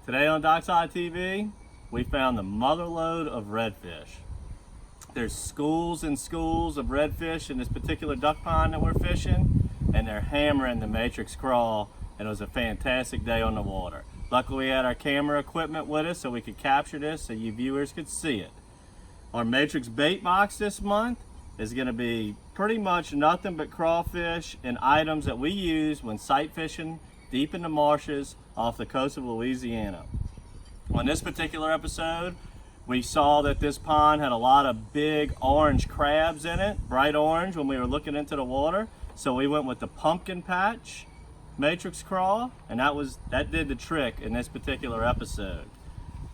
Today on DockSide TV, we found the motherlode of redfish. There's schools and schools of redfish in this particular duck pond that we're fishing, and they're hammering the matrix craw, and it was a fantastic day on the water. Luckily we had our camera equipment with us so we could capture this so you viewers could see it. Our matrix bait box this month is going to be pretty much nothing but crawfish and items that we use when sight fishing deep in the marshes off the coast of Louisiana. On this particular episode, we saw that this pond had a lot of big orange crabs in it, bright orange when we were looking into the water. So we went with the pumpkin patch matrix craw, and that did the trick in this particular episode.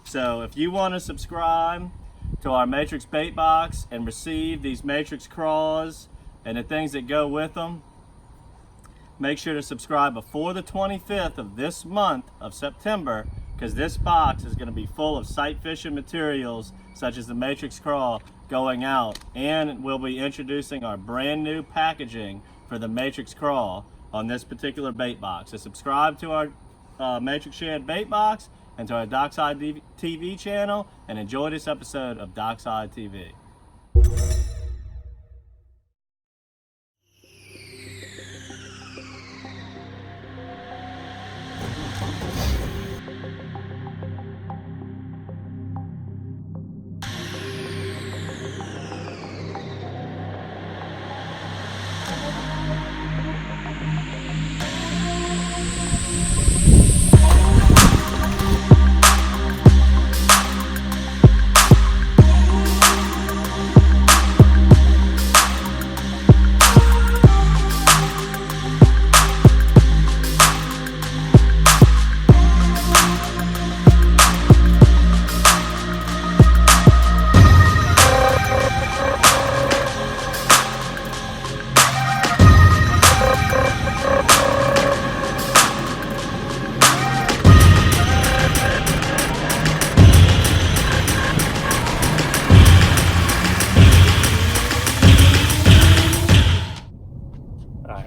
So if you want to subscribe to our matrix bait box and receive these matrix craws and the things that go with them, make sure to subscribe before the 25th of this month of September, because this box is going to be full of sight fishing materials such as the matrix craw going out, and we'll be introducing our brand new packaging for the matrix craw on this particular bait box. So subscribe to our Matrix Shad bait box and to our DockSide TV channel, and enjoy this episode of DockSide TV.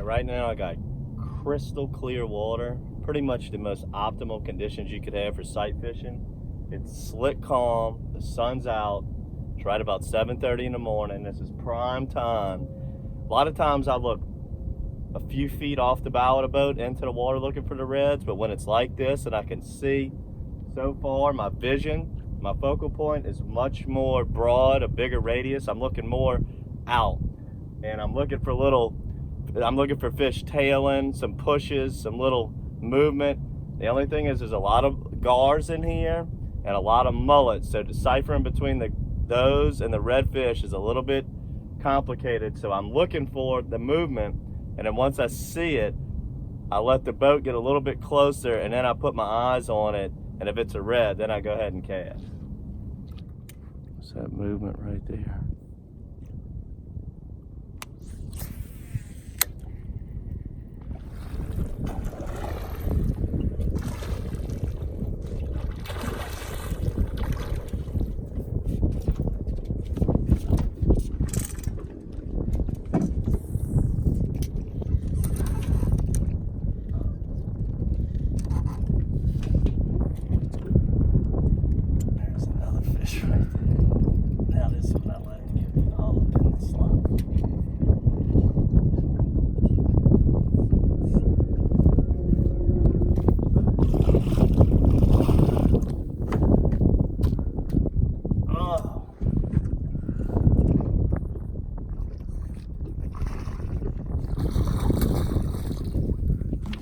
Right now I got crystal clear water, pretty much the most optimal conditions you could have for sight fishing. It's slick calm, the sun's out, it's right about 7:30 in the morning. This is prime time. A lot of times I look a few feet off the bow of the boat into the water looking for the reds, but when it's like this and I can see so far, my vision, my focal point is much more broad, a bigger radius. I'm looking more out, and I'm looking for fish tailing, some pushes, some little movement. The only thing is there's a lot of gars in here and a lot of mullets, so deciphering between those and the redfish is a little bit complicated. So I'm looking for the movement, and then once I see it, I let the boat get a little bit closer, and then I put my eyes on it, and if it's a red, then I go ahead and cast. What's that movement right there?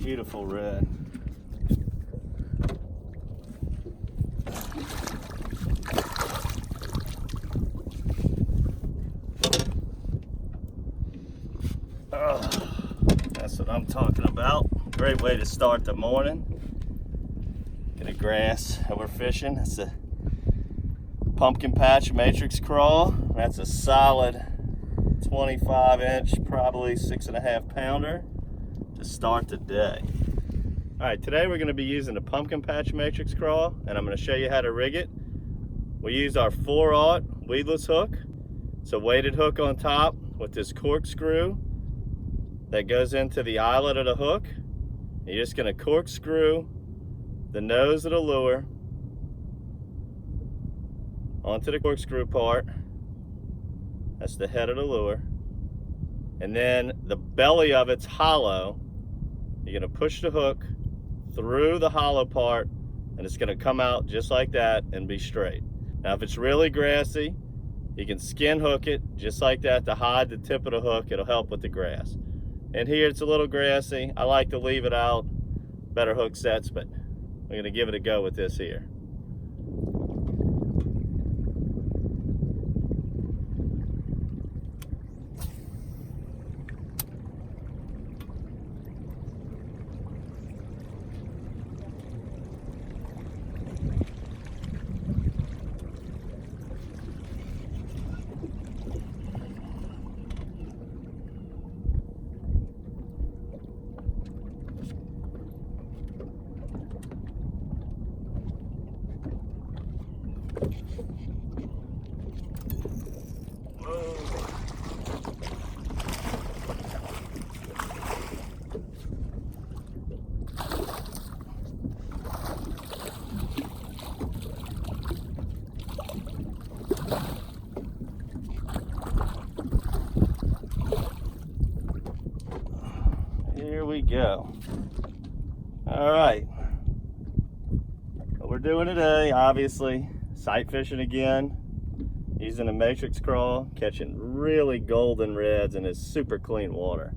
Beautiful red. That's what I'm talking about. Great way to start the morning. Get a grass that we're fishing. It's a pumpkin patch matrix craw. That's a solid 25-inch, probably 6.5 pounder to start the day. All right, today we're going to be using the pumpkin patch matrix craw, and I'm going to show you how to rig it. We use our 4/0 weedless hook. It's a weighted hook on top with this corkscrew that goes into the eyelet of the hook. You're just going to corkscrew the nose of the lure onto the corkscrew part. That's the head of the lure. And then the belly of it's hollow. You're gonna push the hook through the hollow part and it's gonna come out just like that and be straight. Now if it's really grassy, you can skin hook it just like that to hide the tip of the hook. It'll help with the grass. And here it's a little grassy. I like to leave it out. Better hook sets, but we're gonna give it a go with this here. Here we go. All right. What we're doing today, obviously, sight fishing again, using a matrix craw, catching really golden reds in this super clean water.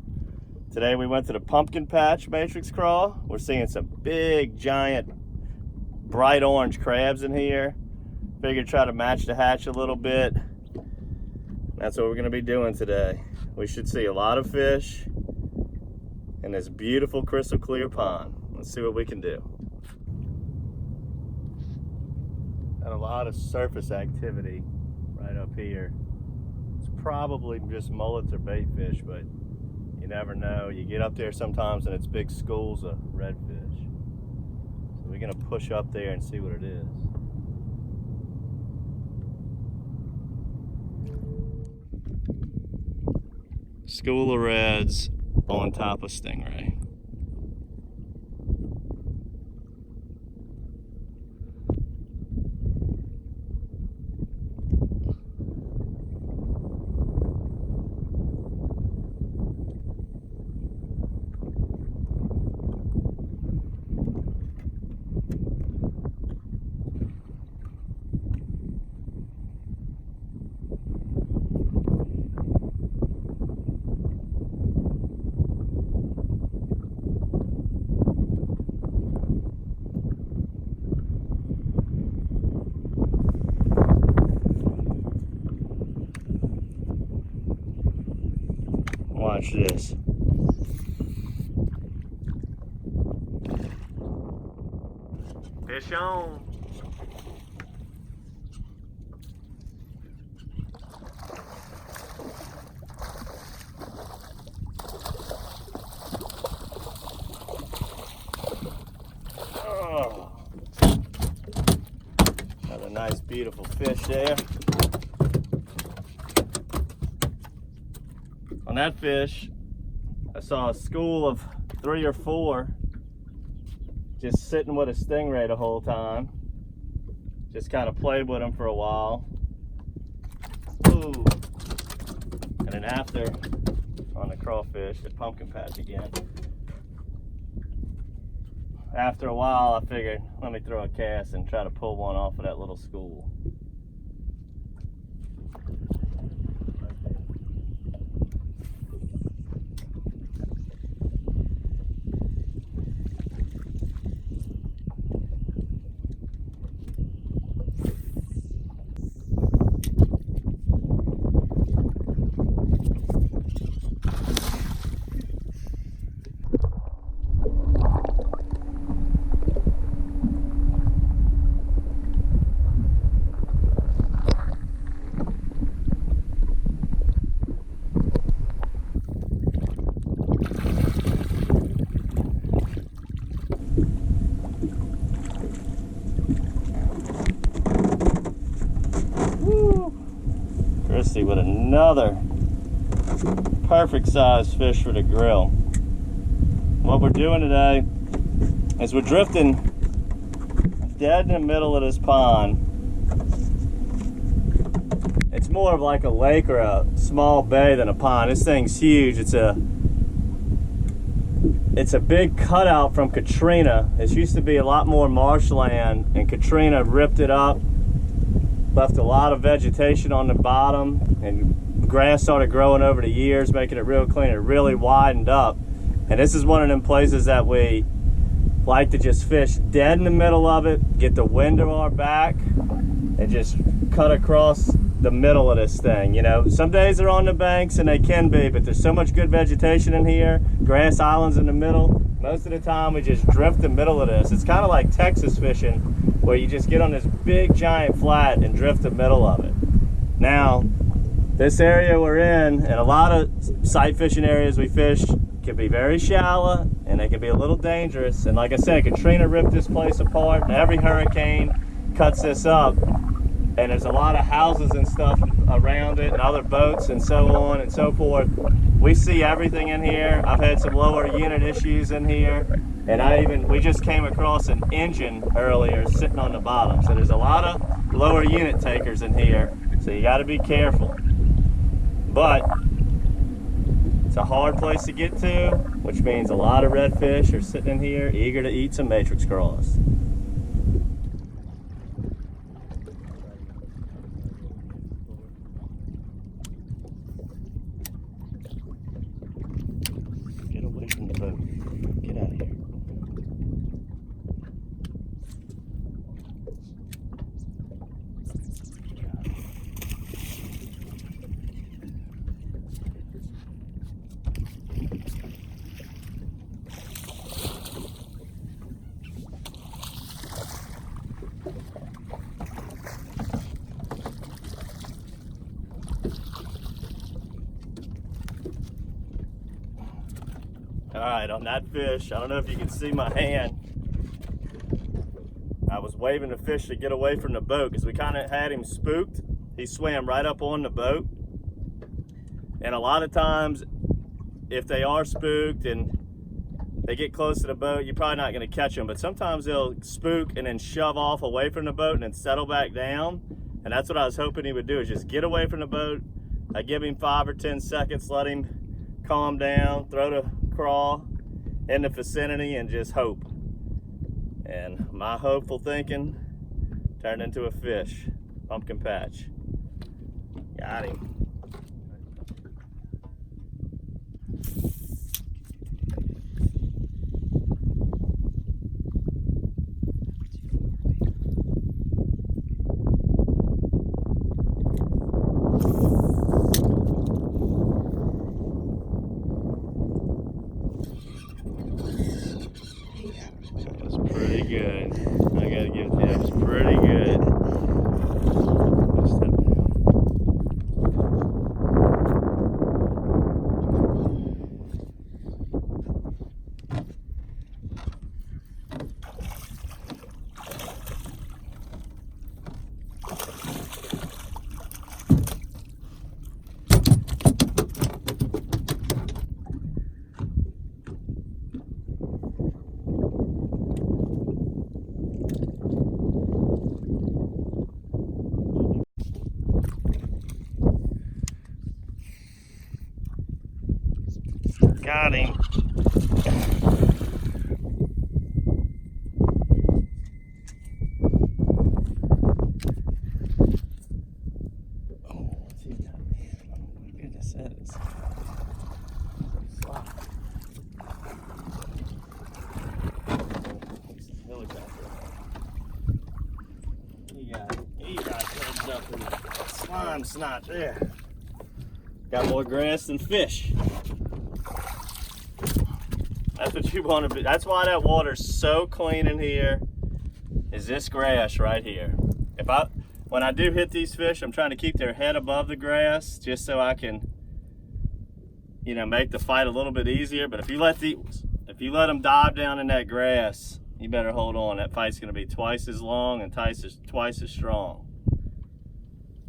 Today we went to the pumpkin patch matrix craw. We're seeing some big, giant, bright orange crabs in here. Figured try to match the hatch a little bit. That's what we're gonna be doing today. We should see a lot of fish in this beautiful crystal clear pond. Let's see what we can do. And a lot of surface activity right up here. It's probably just mullets or bait fish, but you never know. You get up there sometimes and it's big schools of redfish. So we're gonna push up there and see what it is. School of reds on top of stingray. Watch this. Fish on. Oh. Another nice, beautiful fish there. On that fish, I saw a school of 3 or 4 just sitting with a stingray the whole time. Just kind of played with them for a while. Ooh. And then after, on the crawfish, the pumpkin patch again. After a while, I figured, let me throw a cast and try to pull one off of that little school. With another perfect size fish for the grill. What we're doing today is we're drifting dead in the middle of this pond. It's more of like a lake or a small bay than a pond. This thing's huge. It's a big cutout from Katrina. It used to be a lot more marshland, and Katrina ripped it up, left a lot of vegetation on the bottom, and grass started growing over the years, making it real clean. It really widened up. And this is one of them places that we like to just fish dead in the middle of it, get the wind to our back, and just cut across the middle of this thing. You know, some days they're on the banks, and they can be, but there's so much good vegetation in here, grass islands in the middle. Most of the time we just drift the middle of this. It's kind of like Texas fishing, where you just get on this big giant flat and drift the middle of it. Now, this area we're in, and a lot of sight fishing areas we fish, can be very shallow, and they can be a little dangerous. And like I said, Katrina ripped this place apart, and every hurricane cuts this up. And there's a lot of houses and stuff around it, and other boats and so on and so forth. We see everything in here. I've had some lower unit issues in here, and we just came across an engine earlier sitting on the bottom. So there's a lot of lower unit takers in here, so you got to be careful. But it's a hard place to get to, which means a lot of redfish are sitting in here eager to eat some matrix crawls. From the boat. Get out of here. All right, on that fish, I don't know if you can see my hand. I was waving the fish to get away from the boat because we kind of had him spooked. He swam right up on the boat. And a lot of times, if they are spooked and they get close to the boat, you're probably not going to catch them. But sometimes they'll spook and then shove off away from the boat and then settle back down. And that's what I was hoping he would do, is just get away from the boat. I give him 5 or 10 seconds, let him calm down, throw the craw in the vicinity, and just hope. And my hopeful thinking turned into a fish. Pumpkin patch. Got him. Pretty good. I gotta give it, that was pretty good. Got him. Oh, what's he got? Oh my goodness, that is slop. Helicopter. He got turned up in the slime snot there. Got more grass than fish. That's what you want to be. That's why that water's so clean in here, is this grass right here. When I do hit these fish, I'm trying to keep their head above the grass just so I can, you know, make the fight a little bit easier. But if you let them dive down in that grass, you better hold on. That fight's going to be twice as long and twice as strong.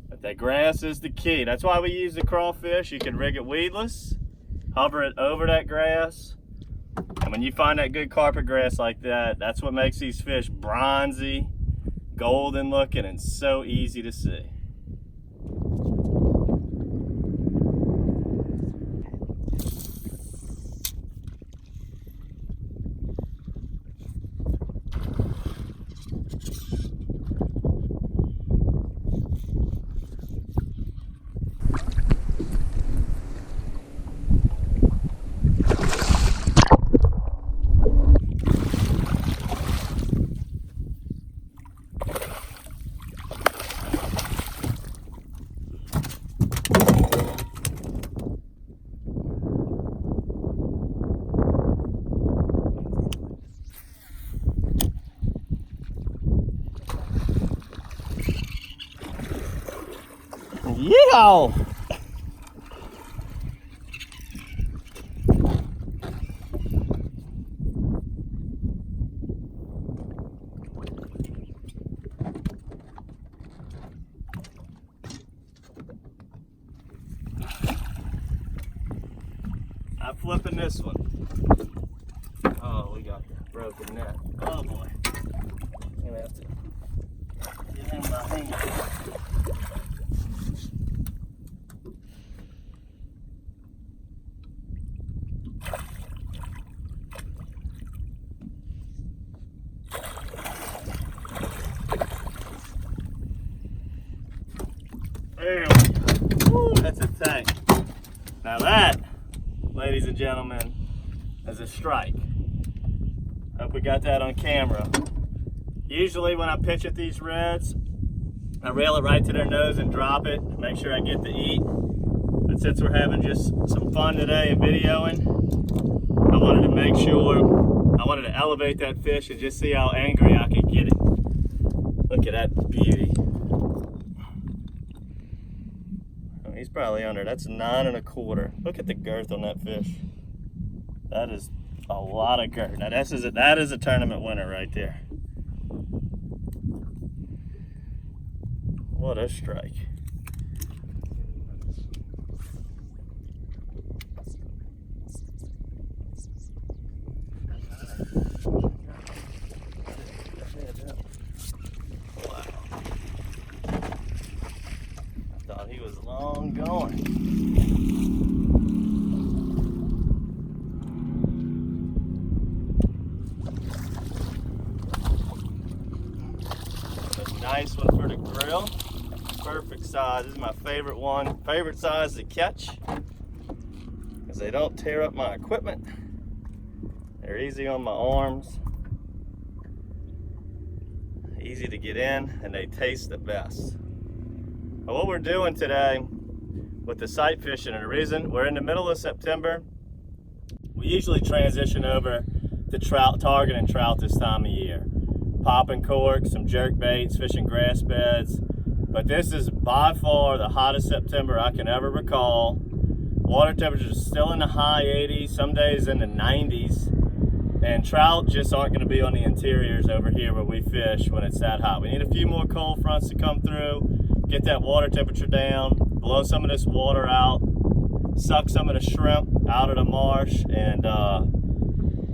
But that grass is the key. That's why we use the crawfish. You can rig it weedless, hover it over that grass. And when you find that good carpet grass like that, that's what makes these fish bronzy golden looking and so easy to see. Yeah! I'm flipping this one. Oh, we got the broken net. Oh boy. I'm gonna have to get in my hand. There we go. Woo, that's a tank. Now that, ladies and gentlemen, is a strike. Hope we got that on camera. Usually when I pitch at these reds, I reel it right to their nose and drop it, make sure I get to eat. But since we're having just some fun today and videoing, I wanted to make sure, I wanted to elevate that fish and just see how angry I could get it. Look at that beauty. He's probably under. That's 9 1/4. Look at the girth on that fish. That is a lot of girth. Now that is a tournament winner right there. What a strike. Thought he was long gone. A nice one for the grill. Perfect size. This is my favorite one. Favorite size to catch, because they don't tear up my equipment. They're easy on my arms. Easy to get in, and they taste the best. What we're doing today with the sight fishing, and the reason we're in the middle of September, we usually transition over to trout, targeting trout this time of year. Popping corks, some jerk baits, fishing grass beds. But this is by far the hottest September I can ever recall. Water temperatures are still in the high 80s, some days in the 90s. And trout just aren't going to be on the interiors over here where we fish when it's that hot. We need a few more cold fronts to come through, get that water temperature down, blow some of this water out, suck some of the shrimp out of the marsh, and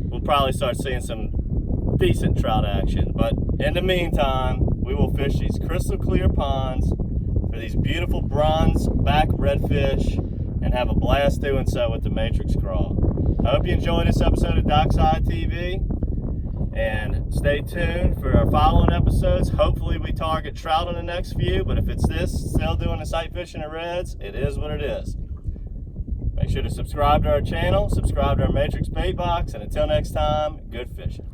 we'll probably start seeing some decent trout action. But in the meantime, we will fish these crystal clear ponds for these beautiful bronze back redfish and have a blast doing so with the Matrix Craw. I hope you enjoyed this episode of DockSide TV, and stay tuned for our following episodes. Hopefully we target trout on the next few, but if it's this, still doing the sight fishing and reds, it is what it is. Make sure to subscribe to our channel, subscribe to our Matrix bait box, and until next time, good fishing.